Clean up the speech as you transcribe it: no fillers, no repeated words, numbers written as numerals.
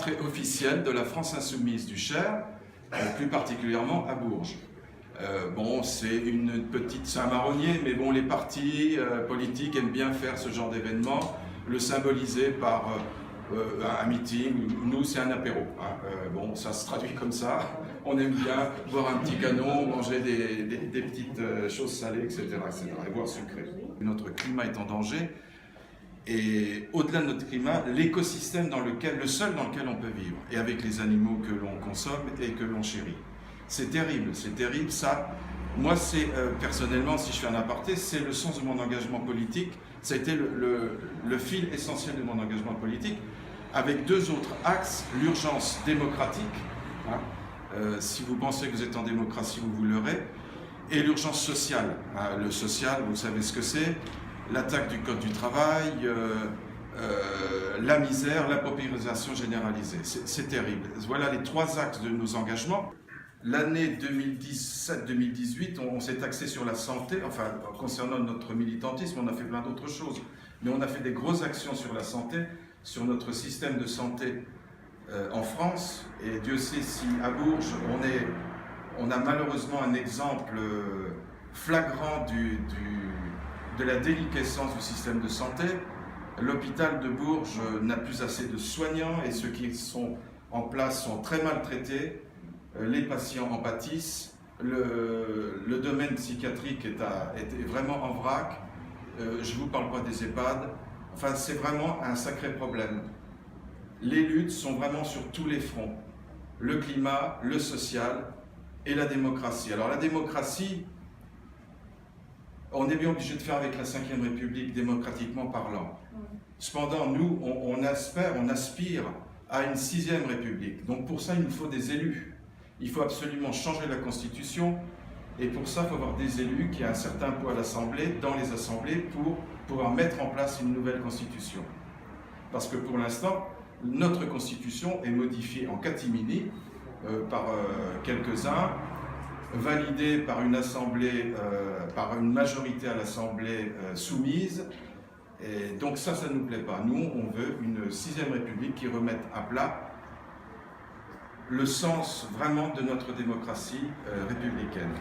rentrée officielle de la France insoumise du Cher, plus particulièrement à Bourges. Bon, c'est un marronnier, mais bon, les partis politiques aiment bien faire ce genre d'événement, le symboliser par un meeting. Nous, c'est un apéro. Bon, ça se traduit comme ça. On aime bien boire un petit canon, manger des petites choses salées, etc., et boire sucré. Notre climat est en danger. Et au-delà de notre climat, l'écosystème le seul dans lequel on peut vivre, et avec les animaux que l'on consomme et que l'on chérit. C'est terrible, ça. Moi, personnellement, si je fais un aparté, c'est le sens de mon engagement politique. Ça a été le fil essentiel de mon engagement politique, avec deux autres axes: l'urgence démocratique, si vous pensez que vous êtes en démocratie, vous l'aurez, et l'urgence sociale. Le social, vous savez ce que c'est. L'attaque du code du travail, la misère, la paupérisation généralisée. C'est terrible. Voilà les trois axes de nos engagements. L'année 2017-2018, on s'est axé sur la santé. Enfin, concernant notre militantisme, on a fait plein d'autres choses. Mais on a fait des grosses actions sur la santé, sur notre système de santé en France. Et Dieu sait si à Bourges, on a malheureusement un exemple flagrant de la déliquescence du système de santé. L'hôpital de Bourges n'a plus assez de soignants et ceux qui sont en place sont très maltraités. Les patients en pâtissent. Le domaine psychiatrique est vraiment en vrac. Je ne vous parle pas des EHPAD. Enfin, c'est vraiment un sacré problème. Les luttes sont vraiment sur tous les fronts. Le climat, le social et la démocratie. Alors la démocratie, on est bien obligé de faire avec la Ve République, démocratiquement parlant. Cependant, nous, on aspire à une 6e République. Donc pour ça, il nous faut des élus. Il faut absolument changer la Constitution. Et pour ça, il faut avoir des élus qui aient un certain poids à l'Assemblée, dans les assemblées, pour pouvoir mettre en place une nouvelle Constitution. Parce que pour l'instant, notre Constitution est modifiée en catimini par quelques-uns, validé par une assemblée, par une majorité à l'Assemblée soumise. Et donc ça ne nous plaît pas. Nous, on veut une 6e République qui remette à plat le sens vraiment de notre démocratie républicaine.